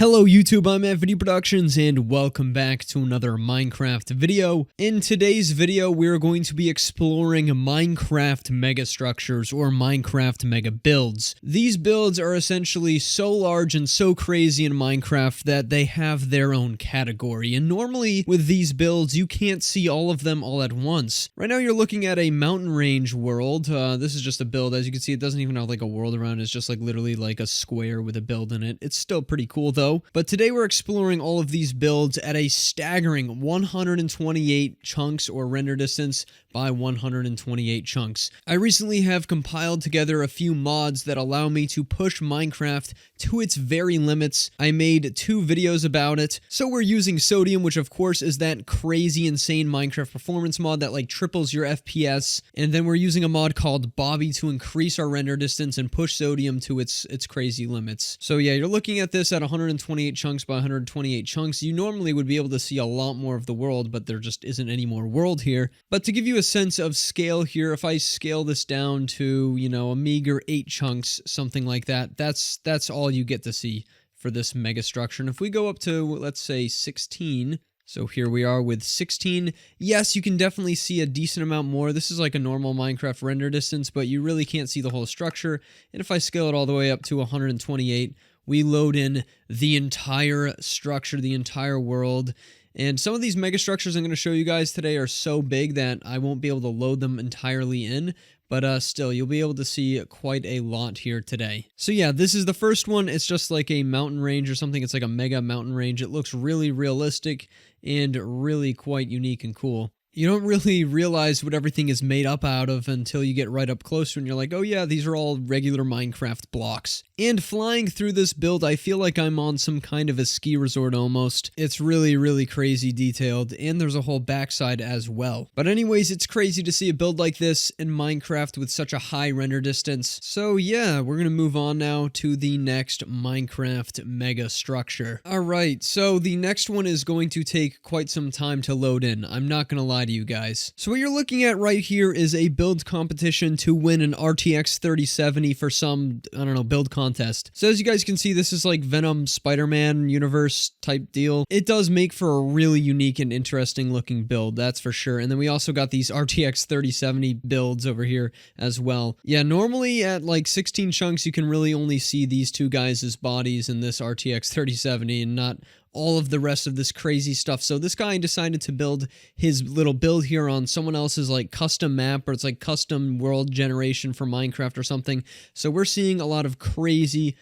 Hello YouTube, I'm Video Productions and welcome back to another Minecraft video. In today's video, we're going to be exploring Minecraft mega structures or Minecraft mega builds. These builds are essentially so large and so crazy in Minecraft that they have their own category. And normally with these builds, you can't see all of them all at once. Right now you're looking at a mountain range world. This is just a build. As you can see, it doesn't even have like a world around it. It's just like literally like a square with a build in it. It's still pretty cool though. But today we're exploring all of these builds at a staggering 128 chunks or render distance by 128 chunks. I recently have compiled together a few mods that allow me to push Minecraft to its very limits. I made 2 videos about it. So we're using Sodium, which of course is that crazy insane Minecraft performance mod that like triples your FPS. And then we're using a mod called Bobby to increase our render distance and push Sodium to its crazy limits. So yeah, you're looking at this at 128 chunks by 128 chunks. You normally would be able to see a lot more of the world, but there just isn't any more world here. But to give you a sense of scale here, if I scale this down to, you know, a meager 8 chunks, something like that, that's all you get to see for this mega structure. And if we go up to, let's say 16, so here we are with 16. Yes, you can definitely see a decent amount more. This is like a normal Minecraft render distance, but you really can't see the whole structure. And if I scale it all the way up to 128, we load in the entire structure, the entire world. And some of these mega structures I'm going to show you guys today are so big that I won't be able to load them entirely in. But still, you'll be able to see quite a lot here today. So yeah, this is the first one. It's just like a mountain range or something. It's like a mega mountain range. It looks really realistic and really quite unique and cool. You don't really realize what everything is made up out of until you get right up closer and you're like, oh yeah, these are all regular Minecraft blocks. And flying through this build, I feel like I'm on some kind of a ski resort almost. It's really, really crazy detailed, and there's a whole backside as well. But anyways, it's crazy to see a build like this in Minecraft with such a high render distance. So yeah, we're gonna move on now to the next Minecraft mega structure. Alright, so the next one is going to take quite some time to load in. I'm not gonna lie to you guys. So what you're looking at right here is a build competition to win an RTX 3070 for some, I don't know, build contest. So as you guys can see, this is like Venom Spider-Man universe type deal. It does make for a really unique and interesting looking build, that's for sure. And then we also got these RTX 3070 builds over here as well. Yeah, normally at like 16 chunks, you can really only see these two guys' bodies in this RTX 3070 and not all of the rest of this crazy stuff. So this guy decided to build his little build here on someone else's like custom map, or it's like custom world generation for Minecraft or something. So we're seeing a lot of crazy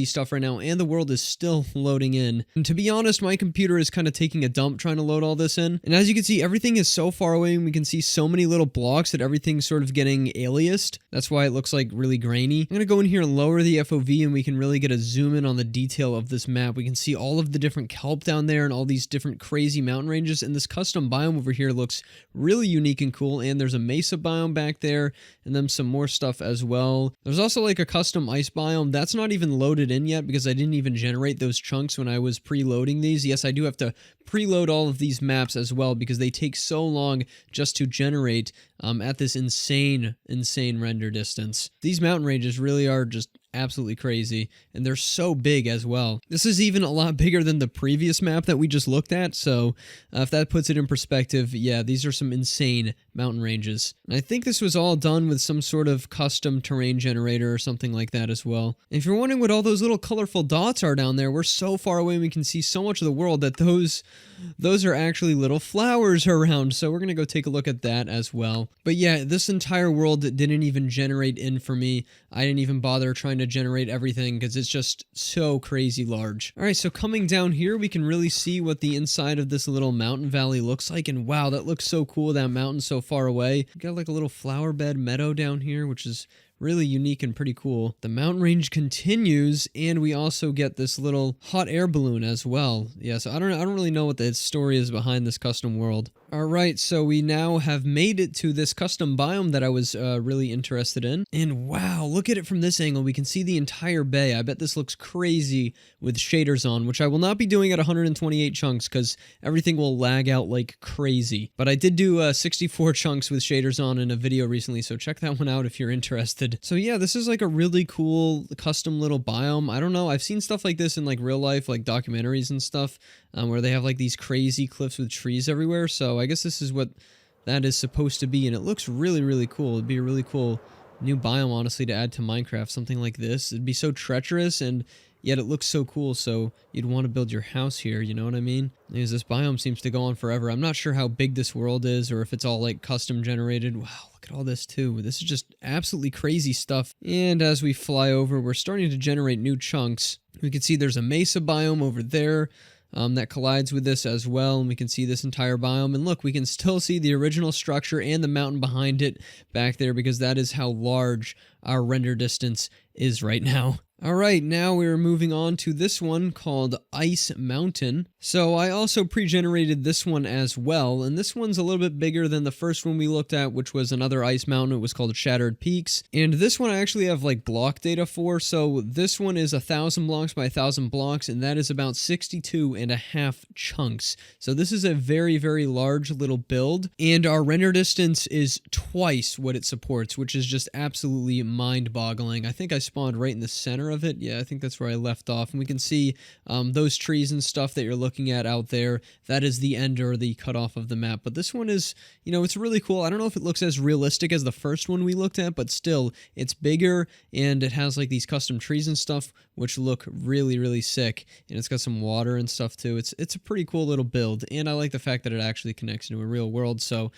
stuff right now, and the world is still loading in. And to be honest, my computer is kind of taking a dump trying to load all this in. And as you can see, everything is so far away, and we can see so many little blocks that everything's sort of getting aliased. That's why it looks like really grainy. I'm gonna go in here and lower the FOV, and we can really get a zoom in on the detail of this map. We can see all of the different kelp down there and all these different crazy mountain ranges, and this custom biome over here looks really unique and cool. And there's a mesa biome back there, and then some more stuff as well. There's also like a custom ice biome that's not even loaded in yet because I didn't even generate those chunks when I was preloading these. Yes, I do have to preload all of these maps as well because they take so long just to generate at this insane render distance. These mountain ranges really are just absolutely crazy, and they're so big as well. This is even a lot bigger than the previous map that we just looked at, so if that puts it in perspective, yeah, these are some insane mountain ranges. And I think this was all done with some sort of custom terrain generator or something like that as well. And if you're wondering what all those little colorful dots are down there, we're so far away and we can see so much of the world that those are actually little flowers around, so we're gonna go take a look at that as well. But yeah, this entire world didn't even generate in for me. I didn't even bother trying to generate everything because it's just so crazy large. Alright, so coming down here, we can really see what the inside of this little mountain valley looks like, and wow, that looks so cool, that mountain so far away. We got like a little flower bed meadow down here, which is really unique and pretty cool. The mountain range continues, and we also get this little hot air balloon as well. Yeah, so I don't really know what the story is behind this custom world. Alright, so we now have made it to this custom biome that I was really interested in. And wow, look at it from this angle. We can see the entire bay. I bet this looks crazy with shaders on, which I will not be doing at 128 chunks because everything will lag out like crazy. But I did do 64 chunks with shaders on in a video recently, so check that one out if you're interested. So yeah, this is like a really cool custom little biome. I don't know, I've seen stuff like this in like real life, like documentaries and stuff, where they have like these crazy cliffs with trees everywhere. So I guess this is what that is supposed to be, and it looks really, really cool. It'd be a really cool new biome, honestly, to add to Minecraft, something like this. It'd be so treacherous, and yet it looks so cool, so you'd want to build your house here, you know what I mean? Because this biome seems to go on forever. I'm not sure how big this world is, or if it's all like custom generated. Wow, look at all this too. This is just absolutely crazy stuff. And as we fly over, we're starting to generate new chunks. We can see there's a mesa biome over there. That collides with this as well, and we can see this entire biome. And look, we can still see the original structure and the mountain behind it back there, because that is how large our render distance is right now. Alright, now we're moving on to this one called Ice Mountain. So I also pre-generated this one as well, and this one's a little bit bigger than the first one we looked at, which was another ice mountain. It was called Shattered Peaks. And this one I actually have like block data for, so this one is 1,000 blocks by 1,000 blocks, and that is about 62.5 chunks. So this is a very, very large little build, and our render distance is twice what it supports, which is just absolutely mind-boggling. I think I spawned right in the center of it. Yeah, I think that's where I left off, and we can see those trees and stuff that you're looking at out there. That is the end or the cutoff of the map. But this one is, you know, it's really cool. I don't know if it looks as realistic as the first one we looked at, but still, it's bigger, and it has like these custom trees and stuff which look really, really sick, and it's got some water and stuff too. It's a pretty cool little build, and I like the fact that it actually connects into a real world. So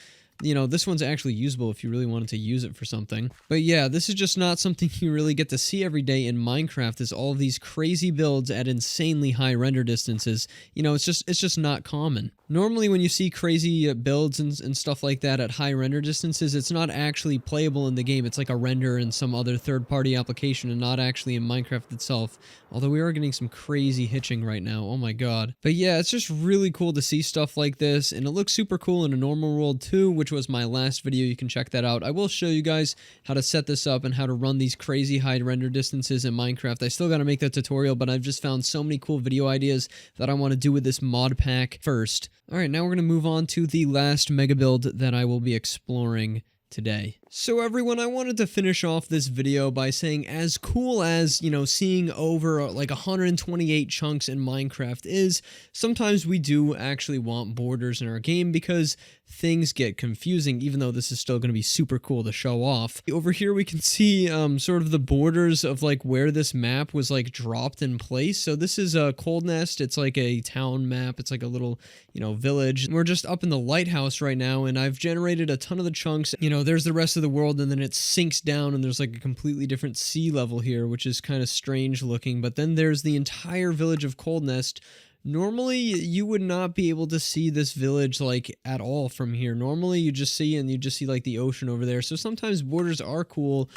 you know, this one's actually usable if you really wanted to use it for something. But yeah, this is just not something you really get to see every day in Minecraft, is all of these crazy builds at insanely high render distances. You know, it's just not common. Normally when you see crazy builds and stuff like that at high render distances, it's not actually playable in the game. It's like a render in some other third-party application and not actually in Minecraft itself. Although we are getting some crazy hitching right now, oh my god. But yeah, it's just really cool to see stuff like this, and it looks super cool in a normal world too, which was my last video. You can check that out. I will show you guys how to set this up and how to run these crazy high render distances in Minecraft. I still gotta make that tutorial, but I've just found so many cool video ideas that I want to do with this mod pack first. Alright, now we're gonna move on to the last mega build that I will be exploring today. So everyone, I wanted to finish off this video by saying, as cool as, you know, seeing over like 128 chunks in Minecraft is, sometimes we do actually want borders in our game because things get confusing, even though this is still going to be super cool to show off. Over here we can see sort of the borders of like where this map was like dropped in place. So this is a Cold Nest. It's like a town map. It's like a little, you know, village. We're just up in the lighthouse right now, and I've generated a ton of the chunks. You know, there's the rest of the world, and then it sinks down, and there's like a completely different sea level here, which is kind of strange looking. But then there's the entire village of Cold Nest. Normally you would not be able to see this village like at all from here. Normally you just see like the ocean over there. So sometimes borders are cool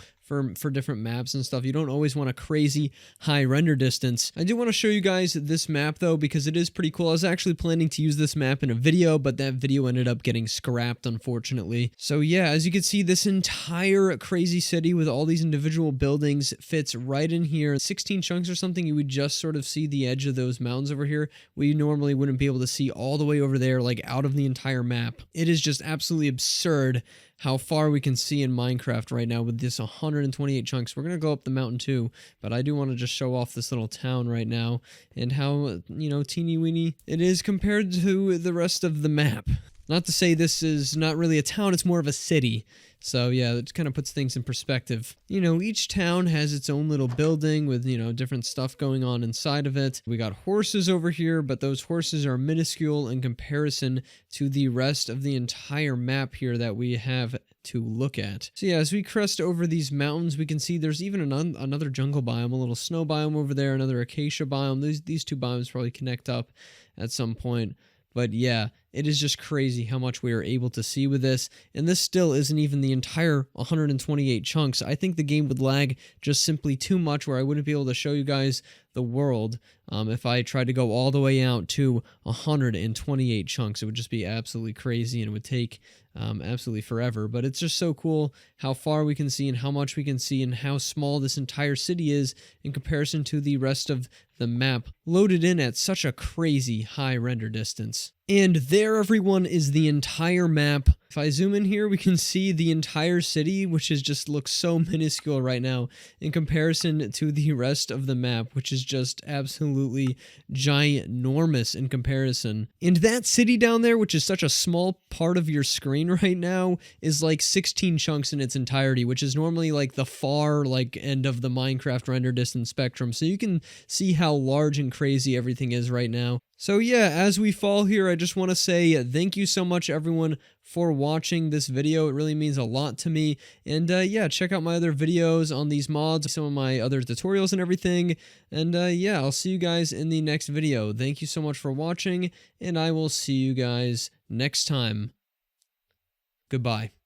for different maps and stuff. You don't always want a crazy high render distance. I do want to show you guys this map though, because it is pretty cool. I was actually planning to use this map in a video, but that video ended up getting scrapped, unfortunately. So yeah, as you can see, this entire crazy city with all these individual buildings fits right in here. 16 chunks or something, you would just sort of see the edge of those mountains over here. We normally wouldn't be able to see all the way over there, like out of the entire map. It is just absolutely absurd how far we can see in Minecraft right now with this 128 chunks. We're going to go up the mountain too, but I do want to just show off this little town right now and how, you know, teeny weeny it is compared to the rest of the map. Not to say this is not really a town, it's more of a city. So yeah, it kind of puts things in perspective. You know, each town has its own little building with, you know, different stuff going on inside of it. We got horses over here, but those horses are minuscule in comparison to the rest of the entire map here that we have to look at. So yeah, as we crest over these mountains, we can see there's even another jungle biome, a little snow biome over there, another acacia biome. These two biomes probably connect up at some point. But yeah, It is just crazy how much we are able to see with this, and this still isn't even the entire 128 chunks. I think the game would lag just simply too much where I wouldn't be able to show you guys the world if I tried to go all the way out to 128 chunks. It would just be absolutely crazy, and it would take absolutely forever. But it's just so cool how far we can see and how much we can see and how small this entire city is in comparison to the rest of the map, loaded in at such a crazy high render distance. And there, everyone, is the entire map. If I zoom in here, we can see the entire city, which is just looks so minuscule right now in comparison to the rest of the map, which is just absolutely ginormous in comparison. And that city down there, which is such a small part of your screen right now, is like 16 chunks in its entirety, which is normally like the far end of the Minecraft render distance spectrum. So you can see how large and crazy everything is right now. So yeah, as we fall here, I just want to say thank you so much, everyone, for watching this video. It really means a lot to me. And yeah, check out my other videos on these mods, some of my other tutorials and everything. And yeah, I'll see you guys in the next video. Thank you so much for watching, and I will see you guys next time. Goodbye.